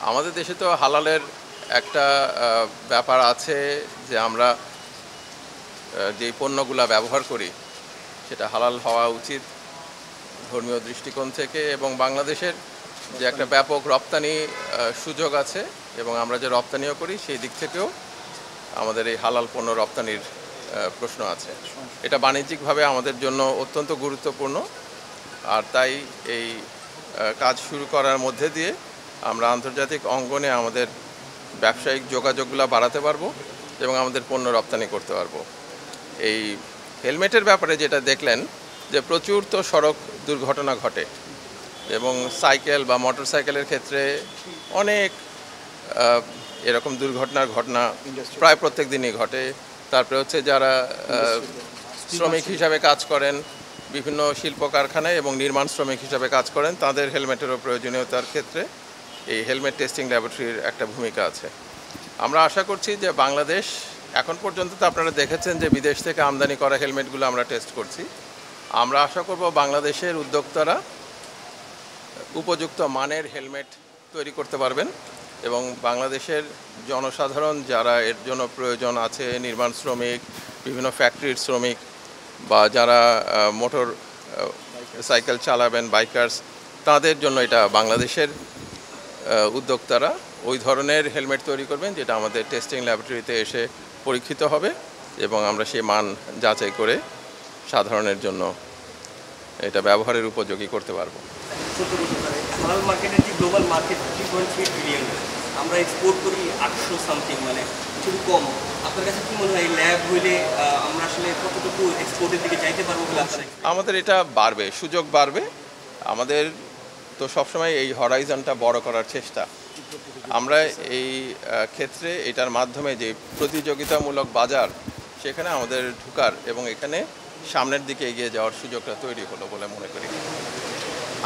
আমাদের দেশে তো হালালের একটা ব্যাপার আছে যে আমরা যেই পণ্যগুলা ব্যবহার করি সেটা হালাল হওয়া উচিত ধর্মীয় দৃষ্টিকোণ থেকে, এবং বাংলাদেশের যে একটা ব্যাপক রপ্তানি সুযোগ আছে এবং আমরা যে রপ্তানিও করি সেই দিক থেকেও আমাদের এই হালাল পণ্য রপ্তানির প্রশ্ন আছে। এটা বাণিজ্যিকভাবে আমাদের জন্য অত্যন্ত গুরুত্বপূর্ণ, আর তাই এই কাজ শুরু করার মধ্যে দিয়ে আমরা আন্তর্জাতিক অঙ্গনে আমাদের ব্যবসায়িক যোগাযোগগুলো বাড়াতে পারবো এবং আমাদের পণ্য রপ্তানি করতে পারবো। এই হেলমেটের ব্যাপারে যেটা দেখলেন যে প্রচুর তো সড়ক দুর্ঘটনা ঘটে এবং সাইকেল বা মোটর সাইকেলের ক্ষেত্রে অনেক এরকম দুর্ঘটনার ঘটনা প্রায় প্রত্যেক দিনই ঘটে। তারপরে হচ্ছে যারা শ্রমিক হিসাবে কাজ করেন বিভিন্ন শিল্প কারখানায় এবং নির্মাণ শ্রমিক হিসাবে কাজ করেন, তাদের হেলমেটেরও প্রয়োজনীয়তার ক্ষেত্রে এই হেলমেট টেস্টিং ল্যাবরেটরির একটা ভূমিকা আছে। আমরা আশা করছি যে বাংলাদেশ এখন পর্যন্ত তো আপনারা দেখেছেন যে বিদেশ থেকে আমদানি করা হেলমেটগুলো আমরা টেস্ট করছি। আমরা আশা করব বাংলাদেশের উদ্যোক্তারা উপযুক্ত মানের হেলমেট তৈরি করতে পারবেন এবং বাংলাদেশের জনসাধারণ যারা এর জন্য প্রয়োজন আছে, নির্মাণ শ্রমিক, বিভিন্ন ফ্যাক্টরির শ্রমিক বা যারা মোটর সাইকেল চালাবেন, বাইকার্স, তাদের জন্য এটা বাংলাদেশের উদ্যোক্তারা ওই ধরনের হেলমেট তৈরি করবেন যেটা আমাদের টেস্টিং ল্যাবরেটরিতে এসে পরীক্ষিত হবে এবং আমরা সেই মান যাচাই করে সাধারণের জন্য এটা ব্যবহারের উপযোগী করতে পারবো। হালাল মার্কেটের যে গ্লোবাল মার্কেট 3.3 বিলিয়ন, আমরা এক্সপোর্ট করি 800 সামথিং, মানে খুবই কম। আপনার কাছে কি মনে হয় ল্যাব হইলে আমরা আসলে কতটুকু এক্সপোর্টের দিকে যাইতে পারবো বলে আপনার? আমাদের এটা বাড়বে, সুযোগ বাড়বে। আমাদের তো সবসময় এই হরাইজনটা বড় করার চেষ্টা। আমরা এই ক্ষেত্রে এটার মাধ্যমে যে প্রতিযোগিতামূলক বাজার সেখানে আমাদের ঢুকার এবং এখানে সামনের দিকে এগিয়ে যাওয়ার সুযোগটা তৈরি হলো বলে মনে করি।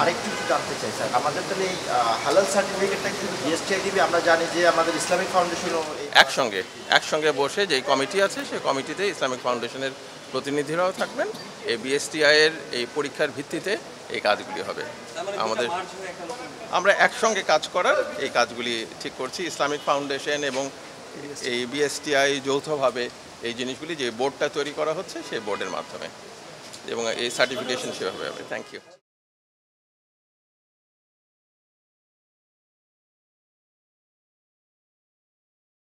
আরেকটু জানতে চাই স্যার, আমাদের তাহলে এই হালাল সার্টিফিকেটটা কিন্তু বিএসটিআই দিবে। আমরা জানি যে আমাদের ইসলামিক ফাউন্ডেশনও একসঙ্গে বসে যেই কমিটি আছে সেই কমিটিতে ইসলামিক ফাউন্ডেশনের প্রতিনিধিরাও থাকবেন। এই বিএসটিআই-এর এই পরীক্ষার ভিত্তিতে এই কাজগুলি হবে। আমরা একসঙ্গে কাজ করার এই কাজগুলি ঠিক করছি। ইসলামিক ফাউন্ডেশন এবং এই বিএসটিআই যৌথভাবে এই জিনিসগুলি যে বোর্ডটা তৈরি করা হচ্ছে সেই বোর্ডের মাধ্যমে, এবং এই সার্টিফিকেশন সেভাবে হবে। Thank you.